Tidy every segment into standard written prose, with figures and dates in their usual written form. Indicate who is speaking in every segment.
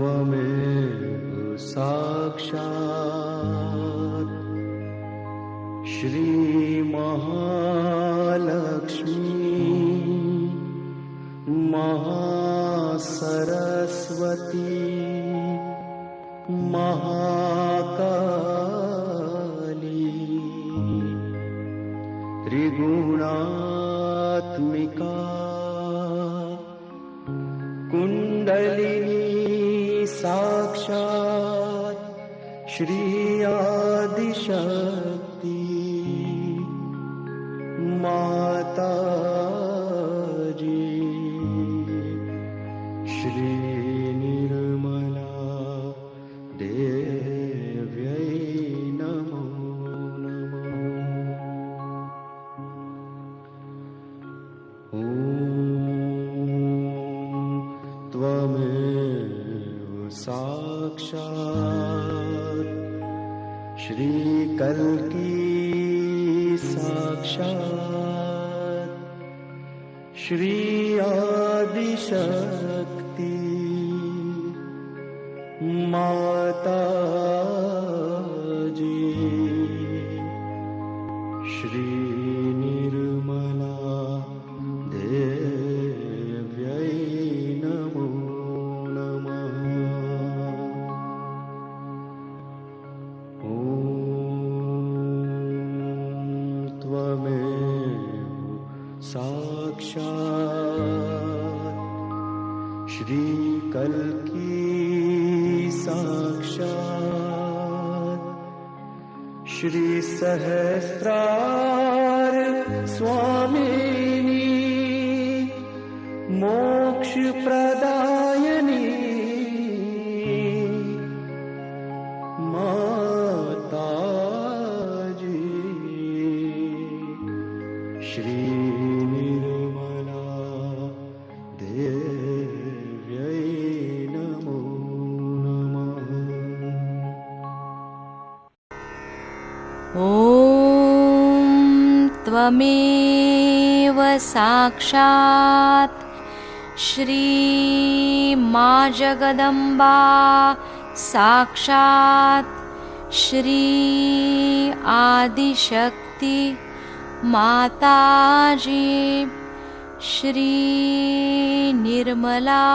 Speaker 1: त्वमेव साक्षात् श्री महालक्ष्मी महासरस्वती महाकाली त्रिगुणात्मिका कुंडलिनी साक्षात् श्री आदिशक्ति माताजी श्री निर्मला देव्यै नमो नमः। ॐ त्वमेव साक्षात् श्री कल्की साक्षात् श्री आदिशक्ति माताजी श्री निर्मला देव्यै नमो नमः। ॐ त्वमेव साक्षात् श्री कल्की साक्षात् श्री सहस्रार स्वामिनी मोक्ष प्रदायिनी माताजी श्री निर्मला देव्यै नमो नमः।
Speaker 2: ॐ त्वमेव साक्षात् श्री मा जगदम्बा साक्षात् श्री आदिशक्ति माताजी श्री निर्मला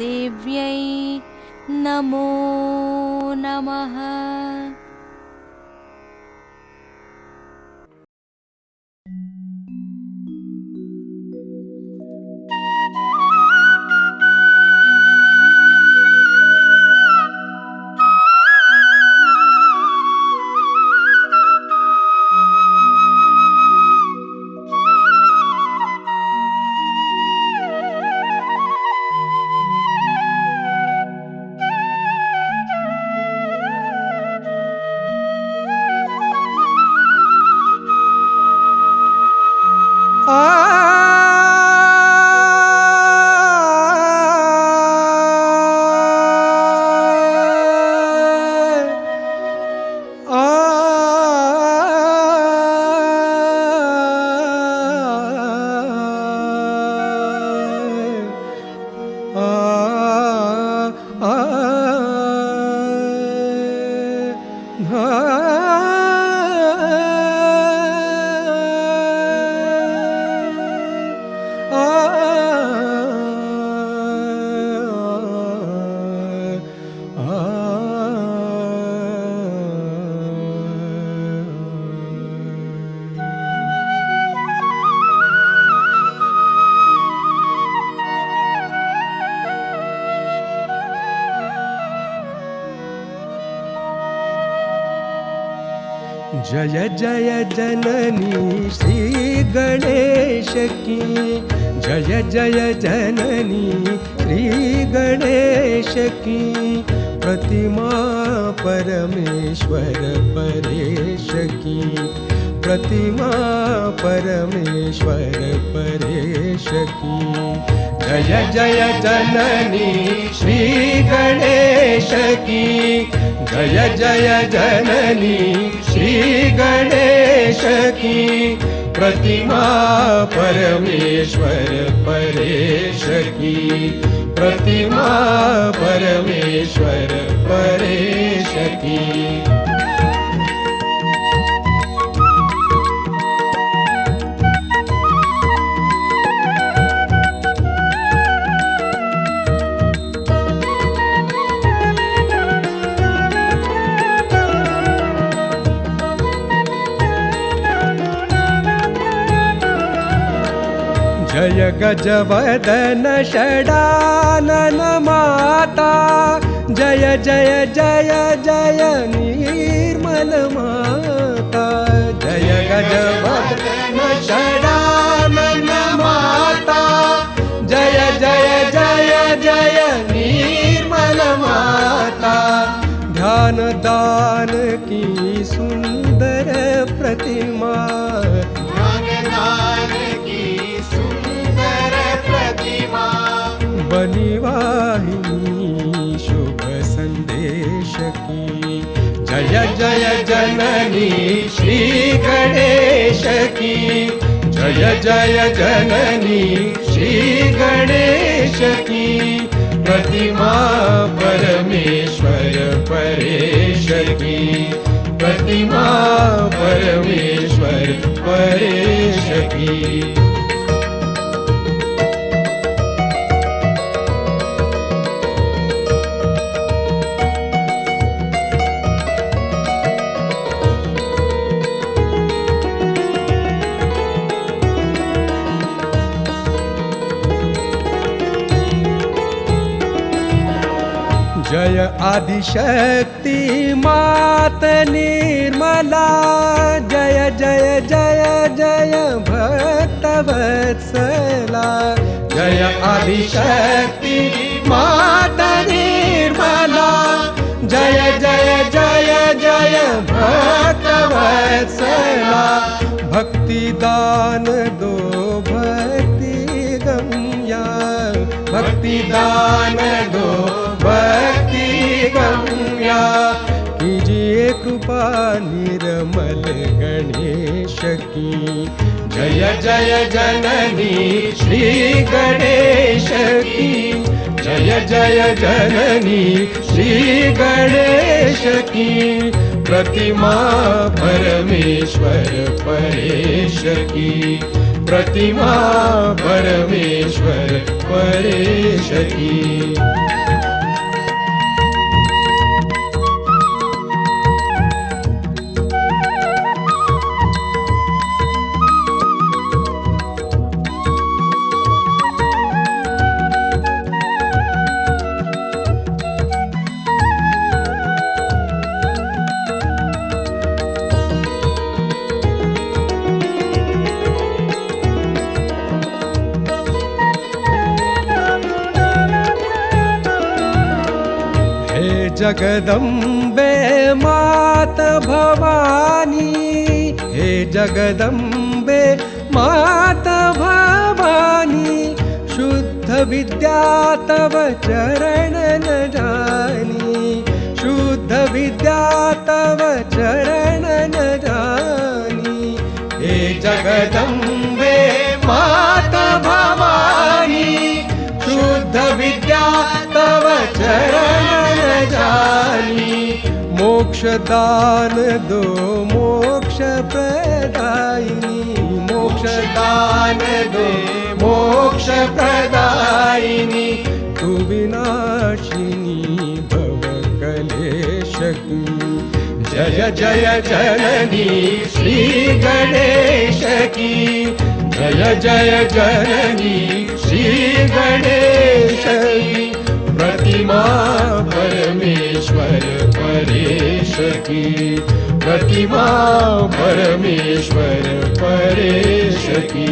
Speaker 2: देव्यै नमो नमः।
Speaker 1: जय जय जननी श्री गणेश की जय जय जननी श्री गणेश की प्रतिमा परमेश्वर परेश की प्रतिमा परमेश्वर परेश की जय जय जननी श्री गणेश की जय जय जननी श्री गणेश की प्रतिमा परमेश्वर परेश की प्रतिमा परमेश्वर परेश की। जय गजवदन षडानन माता, जय जय जय जय निर्मल माता। जय गजवदन षडानन माता, जय जय जय जय निर्मल माता। ध्यान दान की सुंदर प्रतिमा, बनी वाहिनी शुभ संदेश की। जय जय जननी श्री गणेश की, जय जय जननी श्री गणेश की। प्रतिमा परमेश्वर परेश की, प्रतिमा परमेश्वर परेश की। जय आदिशक्ति मात निर्मला, जय जय जय जय भक्तवत्सला। जय आदिशक्ति मात निर्मला, जय जय जय जय भक्तवत्सला। भक्ति दान दो भक्ति गम्या, भक्ति दान दो भक्ति गम्या। कीजिए कृपा निर्मल गणेश की। जय जय जननी श्री गणेश की, जय जय जननी श्री गणेश की। प्रतिमा परमेश्वर परेश की, प्रतिमा परमेश्वर परेश की। जगदम्बे मात भवानी, हे जगदम्बे मात भवानी। शुद्ध विद्या तव चरण न जानी, शुद्ध विद्या तव चरण न जानी। हे जगदम्बे मात भवानी, शुद्ध विद्या तव चरण जानी। मोक्ष दान दो मोक्ष प्रदायिनी, मोक्ष दान दो मोक्ष प्रदायिनी। तू विनाशिनी भव कलेश की। जय जय जननी श्री गणेश की, जय जय जननी श्री गणेश की। प्रतिमा परमेश्वर परेश की, प्रतिमा परमेश्वर परेश की।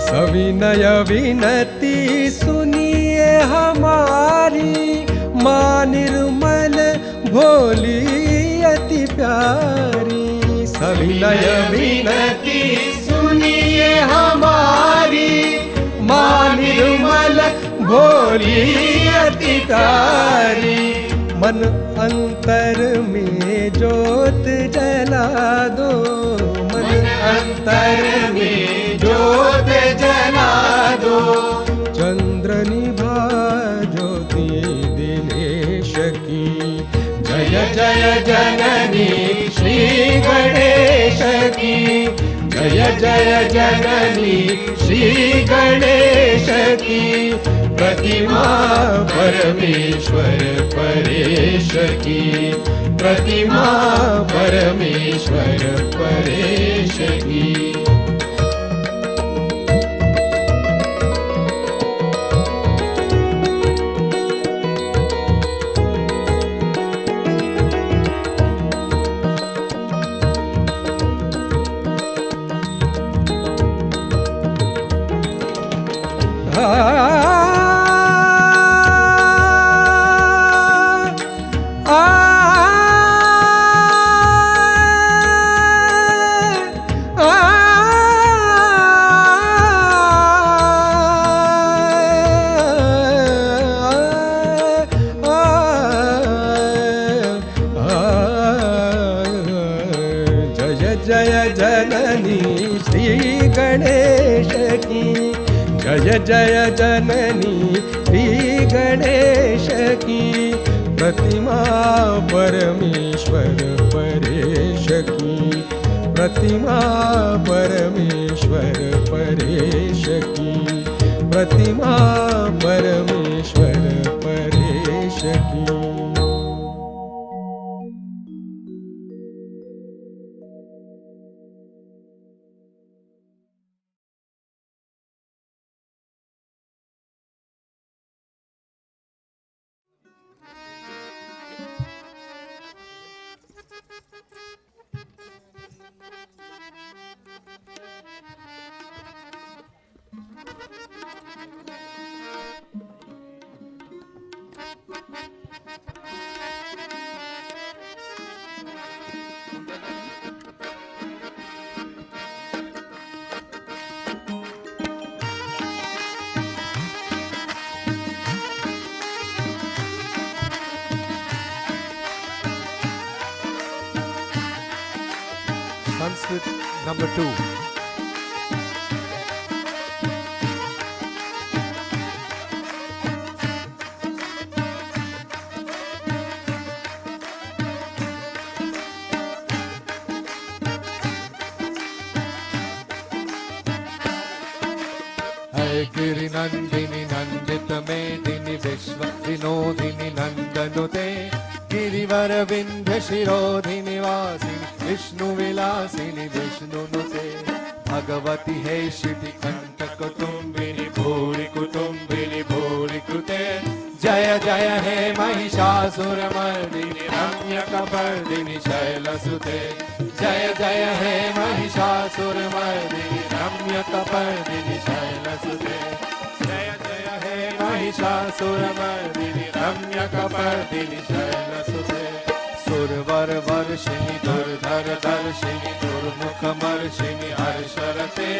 Speaker 1: सविनय विनती सुनिए हमारी, माँ निर्मल भोली अति प्यारी। सविनय विनती हमारी माँ निर्मल भोली अति प्यारी। मन अंतर में ज्योत जला दो, मन अंतर में ज्योत जला दो। चंद्र निभा ज्योति दिनेश की, जय जय जननी श्री गणेश की, जय जय जननी श्री गणेश की। प्रतिमा परमेश्वर परेश की, प्रतिमा परमेश्वर परेश की। जय जननी श्री गणेश की, जय जय जननी श्री गणेश की। प्रतिमा परमेश्वर परेश की, प्रतिमा परमेश्वर परेश की, प्रतिमा परमेश्वर परेश की।
Speaker 3: Sanskrit number 2.
Speaker 4: गिरिनंदिनी नंदित मेदिनी विश्व विनोदिनी नंदनुते गिरिवर विंध्य शिरोधिनी वासिनी विष्णु विलासिनी विष्णुनुते भगवती हे शिति कंठ कुटुंबिनी भूरि कुटुंबिनी भूरि कृते जय जय हे महिषासुरमर्दिनी रम्यकपर्दिनी शैलसुते जय जय हे महिषासुरमर्दिनी रम्यकपर्दिनी शैलसुते जय जय हे महिषासुरमर्दिनी रम्यकपर्दिनी शैलसुते सुरवर वर्षिणी दुर्धर दर्शिनी दुर्मुखमर्षिणी हर्षरते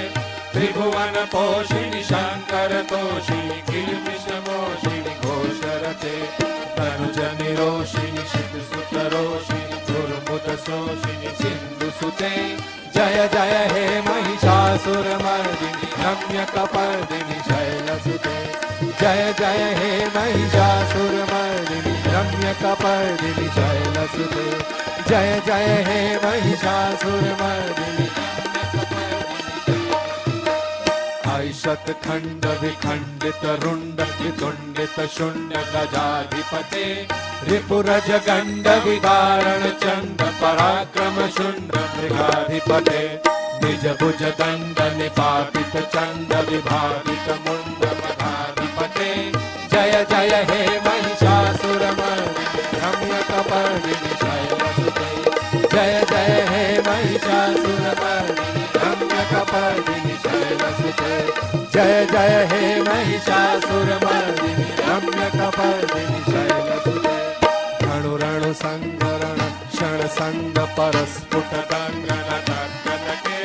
Speaker 4: त्रिभुवन पोषिणी शंकर तोषिणी किल्बिषमोषिणी घोषरते तनुजनि रोषिणी शितसुत रोषिणी दुर्मुद शोषिणी सिंधुसुते जय जय हे महिषासुरमर्दिनी रम्यकपर्दिनी शैलसुते जय जय हे महिषासुरमर्दिनी रम्यकपर्दिनी शैलसुते जय जय हे महिषासुरमर्दिनी शतखंड विखंडित रुंड वितुंडित शुंड गजाधिपते रिपुरज गंड विदारण चंड पराक्रम शुंड मृगाधिपते निज भुज दंड निपातित चंड विभागित मुंड मधाधिपते जय जय हे महिषासुरमर्दिनी रम्यकपर्दिनी शैलसुते जय जय हे महिषासुरमर्दिनी रम्यकपर्दिनी शैलसुते जय जय हे महिषासुरमर्दिनी रम्यकपर्दिनी शैलसुते रणु रणु संगरण क्षण संग परस्फुट गंगन तर्कनके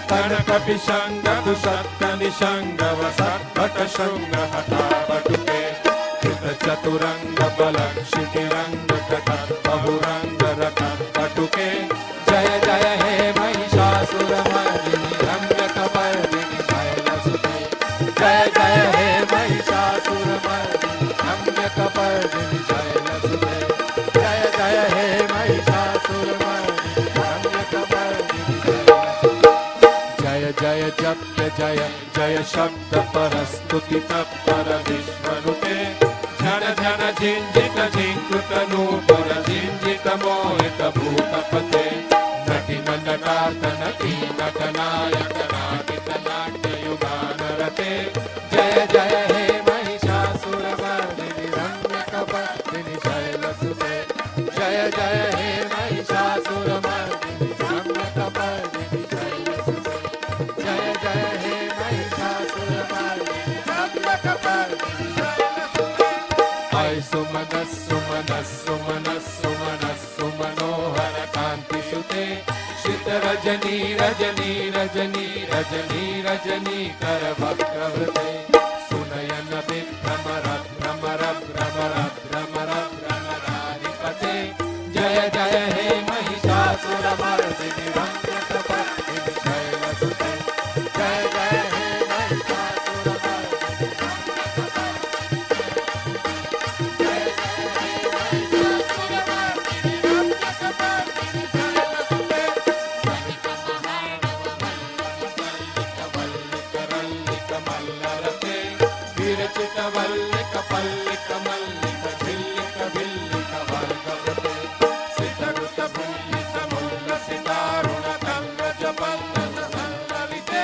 Speaker 4: तनक विशंग कुशत्त निशंग वसत्पट शृंग हता बटुके कृत चतुरंग बलक क्षितिरंग कटक बहुरंग रतक बटुके जय जय हे महिषासुरमर्दिनि रम्यकपर्दिनि शैलसुते जय जय हे महिषासुरमर्दिनि रम्यकपर्दिनि शैलसुते जय जय हे महिषासुरमर्दिनि रम्यकपर्दिनि शैलसुते जय जय जप्य जय जय शब्द परस्तुति तत्पर विश्वनुते झन झन झिंझित झिंकृत नूपुर झिंझित मोहित भूतपते नटी नटार्थ नटी नटनायक नाटित नाट्य युगान रते जय जय हे महिषासुरमर्दिनि रम्यकपर्दिनि शैलसुते जय जय हे महिषासुरमर्दिनि रम्यकपर्दिनि शैलसुते जय जय हे महिषासुरमर्दिनि रम्यकपर्दिनि शैलसुते ऐ सुमनः सुमनः सुमनः सुमनः सुमनोहर कांति सुते श्रित रजनी रजनी रजनी रजनी रजनी कर वक्रवृते सुनयन विभ्रमर भ्रमर भ्रमर भ्रमर भ्रमराधिपते जय जय हे महिषासुरमर्दिनि रम्यकपर्दिनि शैलसुते जय जय हे महिषासुरमर्दिनि विरचित वल्लिक पल्लिक मल्लिक झिल्लिक भिल्लिक वर्गवते सितरुत भुल्लिस मुल्लसितारुण तंगज पल्लस सल्ललिते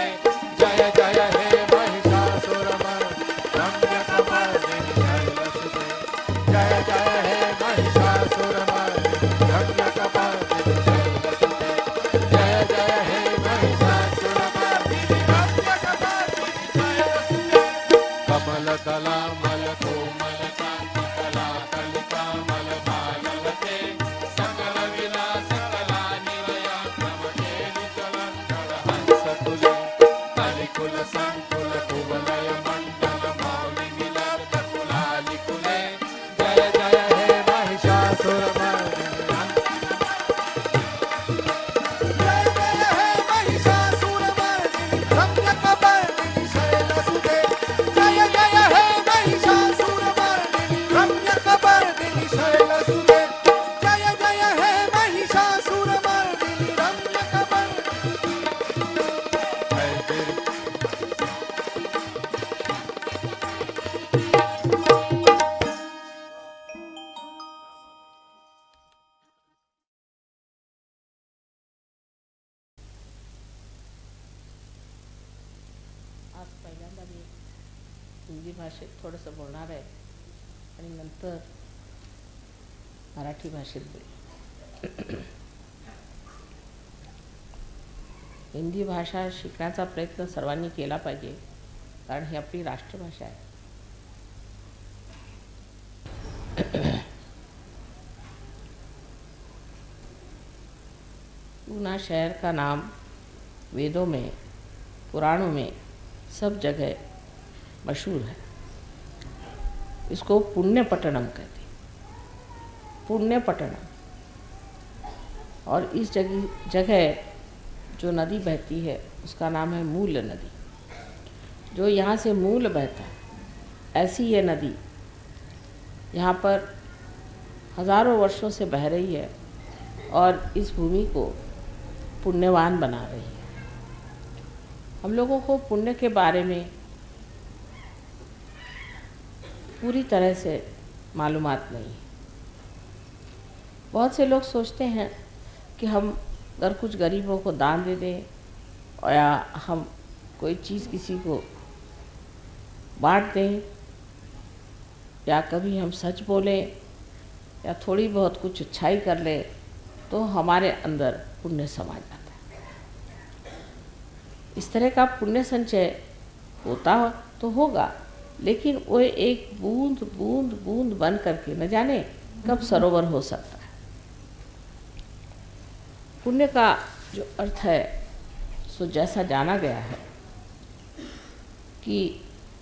Speaker 4: जय जय हे महिषासुरमर्दिनि रम्यकपर्दिनि शैलसुते जय जय हे महिषासुरमर्दिनि रम्यकपर्दिनि शैलसुते जय जय हे महिषासुरमर्दिनि रम्यकपर्दिनि शैलसुते कमल दला मल कोमल कांति कला कलिका मल मालवते सकल विलास कला निलया क्रमटे निचलंकर हंस तुले कलिकुल संकुल कुवलय मंडल मौलि मिलर्द कुलालि कुले जय जय हे महिषासुरमर्दिनि जय जय हे महिषासुरमर्दिनि रम्यकपर्दिनि शैलसुते जय जय हे महिषासुरमर्दिनि रम्यकपर्दिनि शैलसुते जय जय हे महिषासुरमर्दिनि
Speaker 5: आज पहिल्यांदा मी हिंदी भाषेत थोडंसं बोलणार आहे आणि नंतर मराठी भाषेत बोलेन. हिंदी भाषा शिकण्याचा प्रयत्न सर्वांनी केला पाहिजे, कारण ही आपली राष्ट्रभाषा आहे. पूना शहर का नाम वेदों में, पुराणों में, सब जगह मशहूर है. इसको पुण्यपट्टनम कहते हैं, पुण्यपट्टनम. और इस जगह जो नदी बहती है उसका नाम है मूल नदी. जो यहाँ से मूल बहता है, ऐसी ये नदी यहाँ पर हज़ारों वर्षों से बह रही है और इस भूमि को पुण्यवान बना रही है. हम लोगों को पुण्य के बारे में पूरी तरह से मालूमात नहीं है. बहुत से लोग सोचते हैं कि हम अगर कुछ गरीबों को दान दे दें या हम कोई चीज़ किसी को बांट दें या कभी हम सच बोलें या थोड़ी बहुत कुछ अच्छाई कर ले तो हमारे अंदर पुण्य समा जाता है. इस तरह का पुण्य संचय होता तो होगा, लेकिन वो एक बूंद बूंद बूंद बन करके न जाने कब सरोवर हो सकता है. पुण्य का जो अर्थ है सो जैसा जाना गया है कि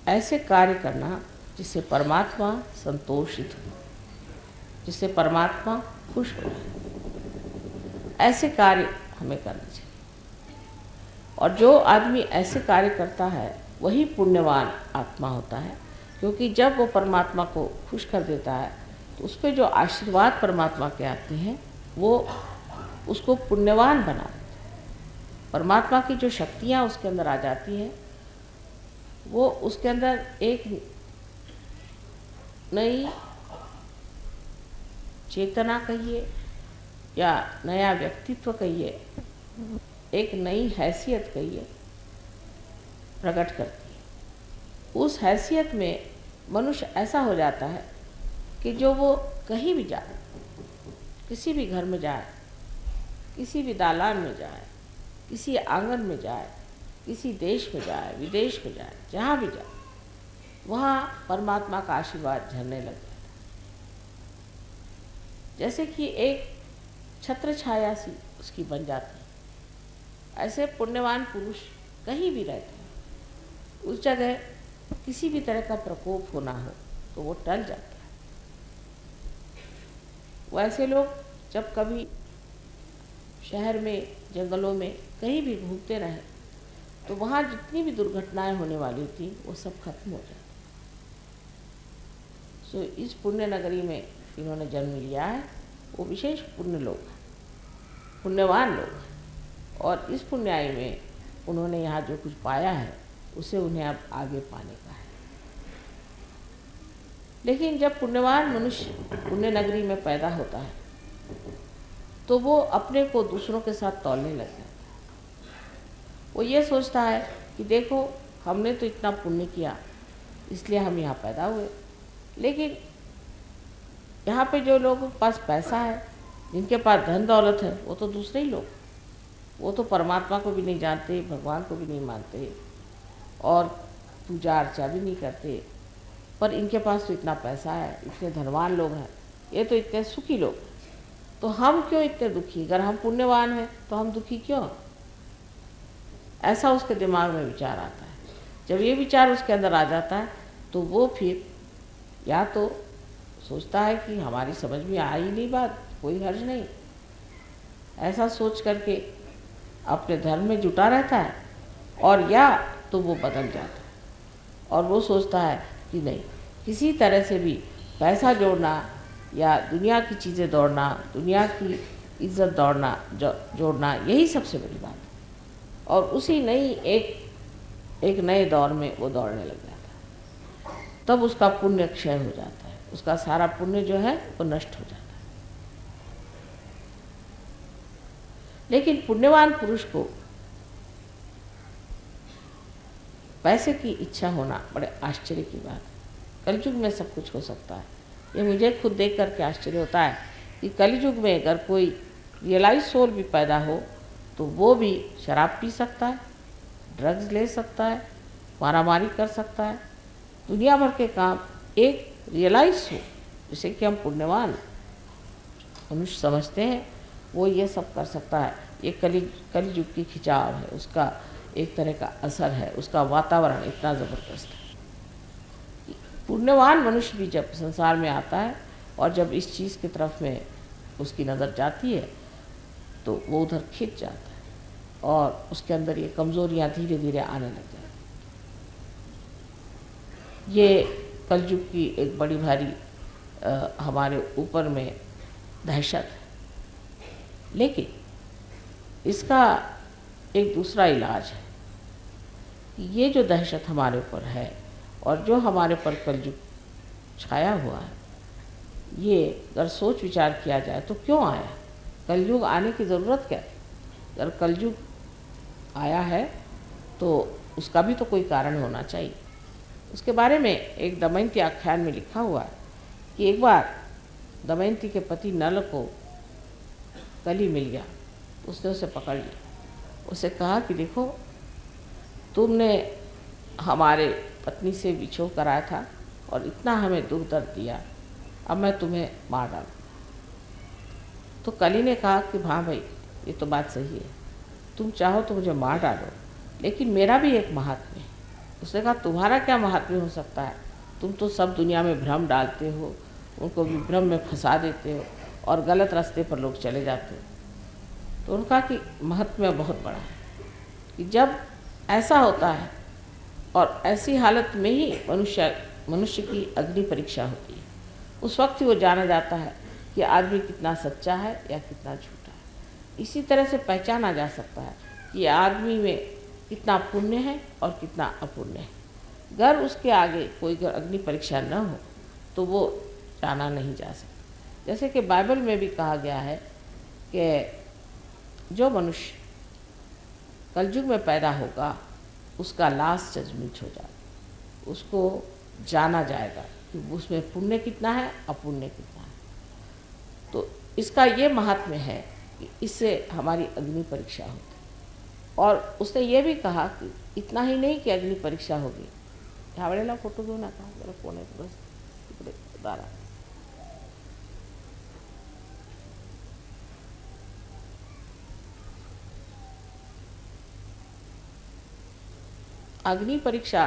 Speaker 5: ऐसे कार्य करना जिससे परमात्मा संतोषित हो, जिससे परमात्मा खुश हो, ऐसे कार्य हमें करने चाहिए। और जो आदमी ऐसे कार्य करता है वही पुण्यवान आत्मा होता है, क्योंकि जब वो परमात्मा को खुश कर देता है तो उस पर जो आशीर्वाद परमात्मा के आते हैं वो उसको पुण्यवान बना देते हैं। परमात्मा की जो शक्तियाँ उसके अंदर आ जाती हैं वो उसके अंदर एक नई चेतना कहिए या नया व्यक्तित्व कहिए, एक नई हैसियत कहिए, प्रकट करती है। उस हैसियत में मनुष्य ऐसा हो जाता है कि जो वो कहीं भी जाए, किसी भी घर में जाए, किसी भी दालान में जाए, किसी आंगन में जाए, किसी देश में जाए, विदेश में जाए, जहाँ भी जाए, वहाँ परमात्मा का आशीर्वाद झरने लग जाता है। जैसे कि एक छत्र छाया सी उसकी बन जाती है। ऐसे पुण्यवान पुरुष कहीं भी रहते हैं, उस जगह किसी भी तरह का प्रकोप होना हो तो वो टल जाता है। वैसे लोग जब कभी शहर में, जंगलों में कहीं भी घूमते रहे तो वहाँ जितनी भी दुर्घटनाएं होने वाली थी वो सब खत्म हो जाती। सो इस पुण्य नगरी में इन्होंने जन्म लिया है, वो विशेष पुण्य लोग हैं, पुण्यवान लोग हैं। और इस पुण्याई में उन्होंने यहाँ जो कुछ पाया है उसे उन्हें अब आगे पाने का है। लेकिन जब पुण्यवान मनुष्य पुण्य नगरी में पैदा होता है तो वो अपने को दूसरों के साथ तौलने लग जाता है। वो ये सोचता है कि देखो हमने तो इतना पुण्य किया इसलिए हम यहाँ पैदा हुए, लेकिन यहाँ पे जो लोगों के पास पैसा है, जिनके पास धन दौलत है, वो तो दूसरे ही लोग, वो तो परमात्मा को भी नहीं जानते, भगवान को भी नहीं मानते और पूजा अर्चा भी नहीं करते, पर इनके पास तो इतना पैसा है, इतने धनवान लोग हैं, ये तो इतने सुखी लोग, तो हम क्यों इतने दुखी? अगर हम पुण्यवान हैं तो हम दुखी क्यों? ऐसा उसके दिमाग में विचार आता है। जब ये विचार उसके अंदर आ जाता है तो वो फिर या तो सोचता है कि हमारी समझ में आ ही नहीं बात, कोई हर्ज नहीं, ऐसा सोच करके अपने धर्म में जुटा रहता है, और या तो वो बदल जाता है और वो सोचता है कि नहीं, किसी तरह से भी पैसा जोड़ना या दुनिया की चीज़ें दौड़ना, दुनिया की इज्जत दौड़ना जोड़ना, यही सबसे बड़ी बात है। और उसी नई एक नए दौर में वो दौड़ने लग जाता है। तब उसका पुण्य क्षय हो जाता है, उसका सारा पुण्य जो है वो नष्ट हो जाता है। लेकिन पुण्यवान पुरुष को पैसे की इच्छा होना बड़े आश्चर्य की बात है। कलयुग में सब कुछ हो सकता है। ये मुझे खुद देख करके आश्चर्य होता है कि कलयुग में अगर कोई रियलाइज सोल भी पैदा हो तो वो भी शराब पी सकता है, ड्रग्स ले सकता है, मारामारी कर सकता है, दुनिया भर के काम एक रियलाइज हो जिसे कि हम पुण्यवान मनुष्य समझते हैं, वो ये सब कर सकता है। ये कलयुग की खिंचाव है, उसका एक तरह का असर है, उसका वातावरण इतना ज़बरदस्त है। पुण्यवान मनुष्य भी जब संसार में आता है और जब इस चीज़ की तरफ में उसकी नज़र जाती है तो वो उधर खिंच जाता है और उसके अंदर ये कमज़ोरियाँ धीरे धीरे आने लग जाती हैं। ये कलयुग की एक बड़ी भारी हमारे ऊपर में दहशत है। लेकिन इसका एक दूसरा इलाज है कि ये जो दहशत हमारे ऊपर है और जो हमारे पर कलयुग छाया हुआ है, ये अगर सोच विचार किया जाए तो क्यों आया? कलयुग आने की ज़रूरत क्या है? अगर कलयुग आया है तो उसका भी तो कोई कारण होना चाहिए। उसके बारे में एक दमयंती आख्यान में लिखा हुआ है कि एक बार दमयंती के पति नल को कली मिल गया, उसने उसे पकड़ लिया, उसे कहा कि देखो तुमने हमारे पत्नी से विछोह कराया था और इतना हमें दुख दर्द दिया, अब मैं तुम्हें मार डालूँ। तो कली ने कहा कि हाँ भाई, ये तो बात सही है, तुम चाहो तो मुझे मार डालो, लेकिन मेरा भी एक महात्म्य है। उसने कहा तुम्हारा क्या महात्म्य हो सकता है, तुम तो सब दुनिया में भ्रम डालते हो, उनको भी भ्रम में फंसा देते हो और गलत रास्ते पर लोग चले जाते हो। तो उनका कि महत्व बहुत बड़ा है कि जब ऐसा होता है और ऐसी हालत में ही मनुष्य की अग्नि परीक्षा होती है, उस वक्त ही वो जाना जाता है कि आदमी कितना सच्चा है या कितना झूठा है। इसी तरह से पहचाना जा सकता है कि आदमी में कितना पुण्य है और कितना अपुण्य है। अगर उसके आगे कोई अग्नि परीक्षा न हो तो वो जाना नहीं जा सकता। जैसे कि बाइबल में भी कहा गया है कि जो मनुष्य कलयुग में पैदा होगा उसका लास्ट जजमेंट हो जाएगा, उसको जाना जाएगा कि उसमें पुण्य कितना है अपुण्य कितना है। तो इसका ये महात्म्य है कि इससे हमारी अग्नि परीक्षा होती है। और उसने ये भी कहा कि इतना ही नहीं कि अग्नि परीक्षा होगी, ह्यावेळेला फोटो घेऊ नका, जरा फोन आहे बस तिकडे दारात। अग्नि परीक्षा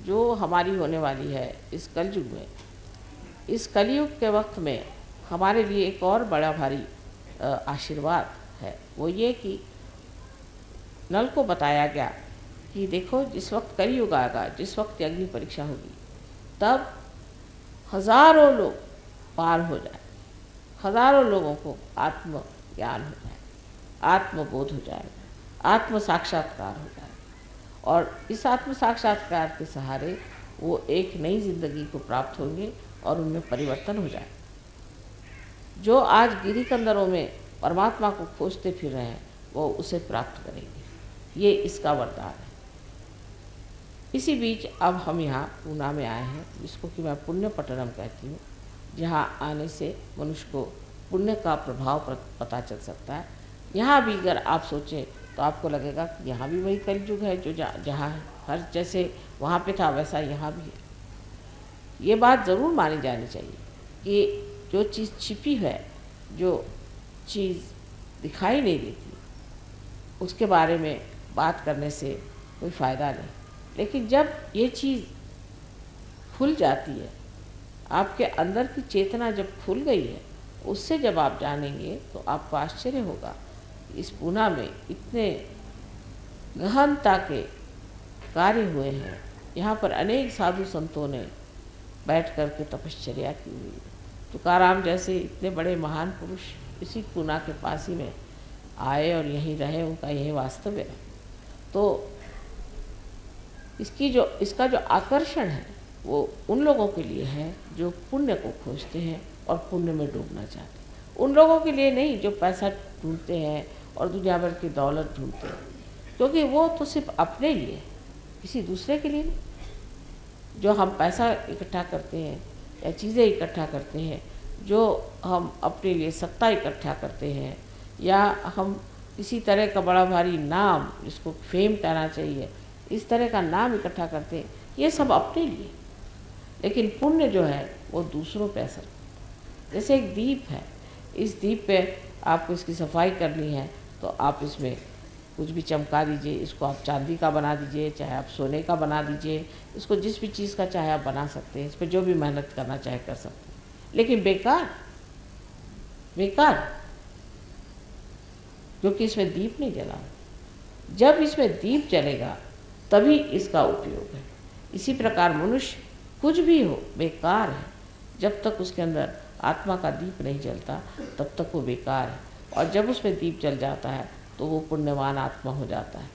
Speaker 5: जो हमारी होने वाली है इस कलयुग में, इस कलयुग के वक्त में हमारे लिए एक और बड़ा भारी आशीर्वाद है। वो ये कि नल को बताया गया कि देखो जिस वक्त कलयुग आएगा, जिस वक्त अग्नि परीक्षा होगी, तब हजारों लोग पार हो जाए, हजारों लोगों को आत्मज्ञान हो जाए, आत्मबोध हो जाएगा, आत्म साक्षात्कार हो जाएगा। और इस आत्म साक्षात्कार के सहारे वो एक नई जिंदगी को प्राप्त होंगे और उनमें परिवर्तन हो जाए। जो आज गिरी कंदरों में परमात्मा को खोजते फिर रहे हैं वो उसे प्राप्त करेंगे। ये इसका वरदान है। इसी बीच अब हम यहाँ पूना में आए हैं, जिसको कि मैं पुण्य पट्टनम कहती हूँ, जहाँ आने से मनुष्य को पुण्य का प्रभाव पता चल सकता है। यहाँ भी अगर आप सोचें तो आपको लगेगा कि यहाँ भी वही कलयुग है जो जहाँ है, हर जैसे वहाँ पे था वैसा यहाँ भी है। ये बात ज़रूर मानी जानी चाहिए कि जो चीज़ छिपी है, जो चीज़ दिखाई नहीं देती, उसके बारे में बात करने से कोई फ़ायदा नहीं। लेकिन जब ये चीज़ खुल जाती है, आपके अंदर की चेतना जब खुल गई है, उससे जब आप जानेंगे तो आपको आश्चर्य होगा। इस पूना में इतने गहनता के कार्य हुए हैं। यहाँ पर अनेक साधु संतों ने बैठ कर के तपश्चर्या की हुई है। तुकाराम जैसे इतने बड़े महान पुरुष इसी पूना के पास ही में आए और यहीं रहे, उनका यही वास्तव्य है। तो इसका जो आकर्षण है वो उन लोगों के लिए है जो पुण्य को खोजते हैं और पुण्य में डूबना चाहते हैं। उन लोगों के लिए नहीं जो पैसा ढूंढते हैं और दुनिया भर की दौलत ढूंढते हैं, क्योंकि वो तो सिर्फ अपने लिए, किसी दूसरे के लिए नहीं। जो हम पैसा इकट्ठा करते हैं या चीज़ें इकट्ठा करते हैं, जो हम अपने लिए सत्ता इकट्ठा करते हैं, या हम किसी तरह का बड़ा भारी नाम, जिसको फेम कहना चाहिए, इस तरह का नाम इकट्ठा करते हैं, ये सब अपने लिए। लेकिन पुण्य जो है वो दूसरों पे असर करता है। जैसे एक दीप है, इस दीप पे आपको इसकी सफाई करनी है तो आप इसमें कुछ भी चमका दीजिए, इसको आप चांदी का बना दीजिए, चाहे आप सोने का बना दीजिए, इसको जिस भी चीज़ का चाहे आप बना सकते हैं, इस पर जो भी मेहनत करना चाहे कर सकते हैं। लेकिन बेकार क्योंकि इसमें दीप नहीं जला। जब इसमें दीप जलेगा तभी इसका उपयोग है। इसी प्रकार मनुष्य कुछ भी हो बेकार है, जब तक उसके अंदर आत्मा का दीप नहीं जलता तब तक वो बेकार है। और जब उसमें दीप जल जाता है तो वो पुण्यवान आत्मा हो जाता है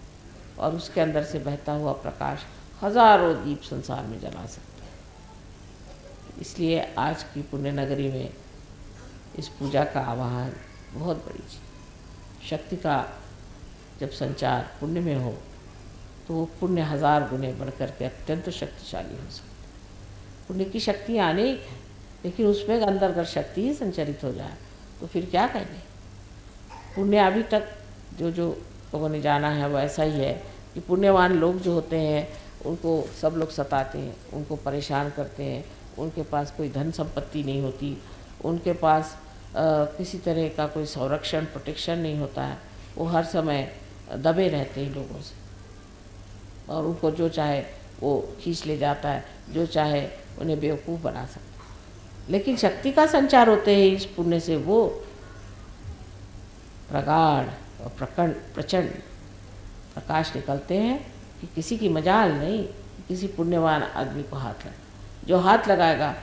Speaker 5: और उसके अंदर से बहता हुआ प्रकाश हजारों दीप संसार में जला सकता है। इसलिए आज की पुण्य नगरी में इस पूजा का आवाहन बहुत बड़ी चीज़। शक्ति का जब संचार पुण्य में हो तो वो पुण्य 1000 गुने बढ़कर के अत्यंत शक्तिशाली हो सकता है। पुण्य की शक्तियाँ अनेक हैं, लेकिन उसमें अंदर अगर शक्ति ही संचरित हो जाए तो फिर क्या कहेंगे। पुण्य अभी तक जो लोगों ने जाना है वो ऐसा ही है कि पुण्यवान लोग जो होते हैं उनको सब लोग सताते हैं, उनको परेशान करते हैं, उनके पास कोई धन संपत्ति नहीं होती, उनके पास किसी तरह का कोई संरक्षण प्रोटेक्शन नहीं होता है। वो हर समय दबे रहते हैं लोगों से, और उनको जो चाहे वो खींच ले जाता है, जो चाहे उन्हें बेवकूफ़ बना सकता है। लेकिन शक्ति का संचार होते हैं इस पुण्य से वो प्रगाढ़ और प्रचंड प्रकाश निकलते हैं कि किसी की मजाल नहीं, किसी पुण्यवान आदमी को हाथ लगे। जो हाथ लगाएगा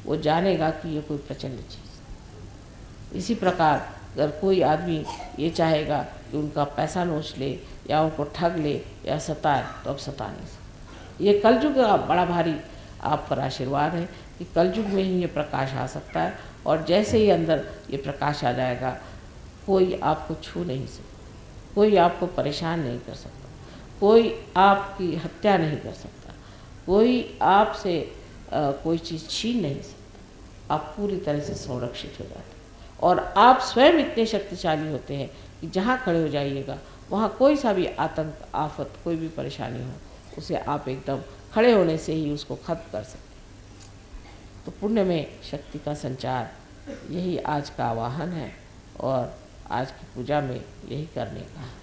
Speaker 5: वो जानेगा कि ये कोई प्रचंड चीज़। इसी प्रकार अगर कोई आदमी ये चाहेगा कि उनका पैसा नोच ले या उनको ठग ले या सताए, तो अब सता नहीं सकता। ये कलयुग का बड़ा भारी आप पर आशीर्वाद है कि कलयुग में ही ये प्रकाश आ सकता है, और जैसे ही अंदर ये प्रकाश आ जाएगा, कोई आपको छू नहीं सकता, कोई आपको परेशान नहीं कर सकता, कोई आपकी हत्या नहीं कर सकता, कोई आपसे कोई चीज़ छीन नहीं सकता। आप पूरी तरह से संरक्षित हो जाते हैं, और आप स्वयं इतने शक्तिशाली होते हैं कि जहाँ खड़े हो जाइएगा वहाँ कोई सा भी आतंक, आफत, कोई भी परेशानी हो, उसे आप एकदम खड़े होने से ही उसको खत्म कर सकते हैं। तो पुण्य में शक्ति का संचार, यही आज का आवाहन है, और आज की पूजा में यही करने का है।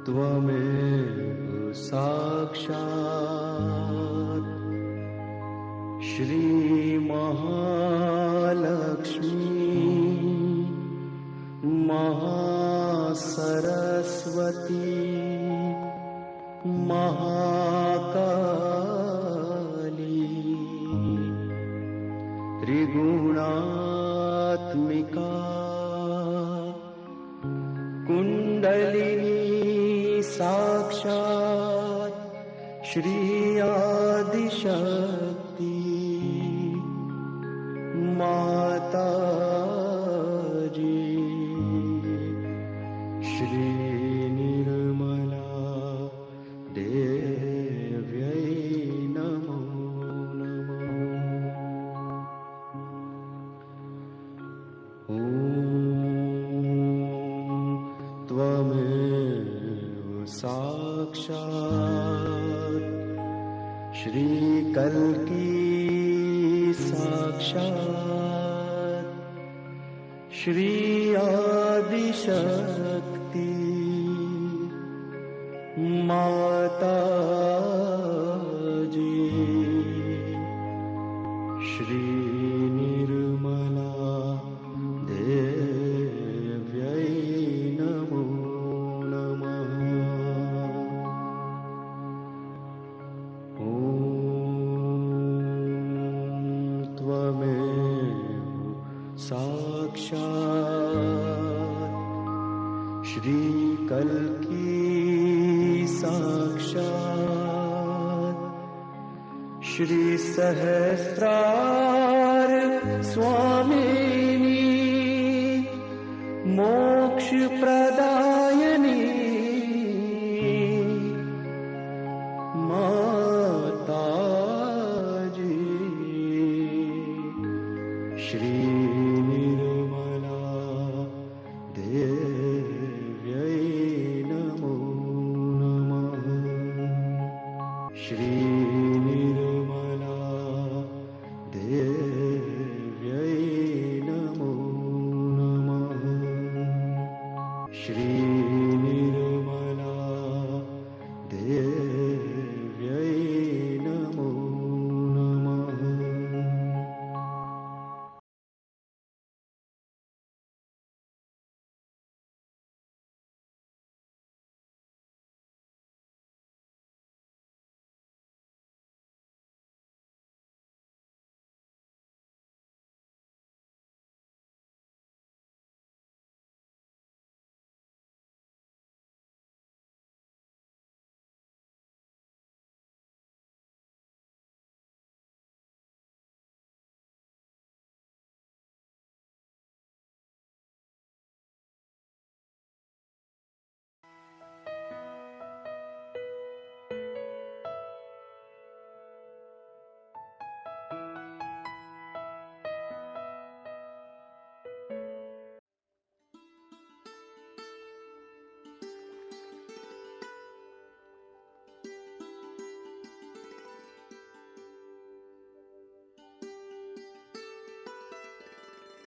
Speaker 1: त्वमेव साक्षात् श्रीमहालक्ष्मी महासरस्वती महाकाली त्रिगुणात्मिका कुण्डलिनी साक्षात् श्री आदिशक्ति माताजी श्री निर्मला देव्यै नमो नमः। ॐ त्वमेव साक्षात् श्रीकल्की साक्षात् श्री आदिशक्ति माताजी श्री निर्मला देव्यै नमो नमः। ॐ त्वमेव साक्षात् श्रीकल्की साक्षात् श्री सहस्रार स्वामिनी मोक्ष प्रदायिनी माताजी श्री निर्मला देव्यै नमो नमः। श्री निर्मला देव्यै नमो नमः। श्री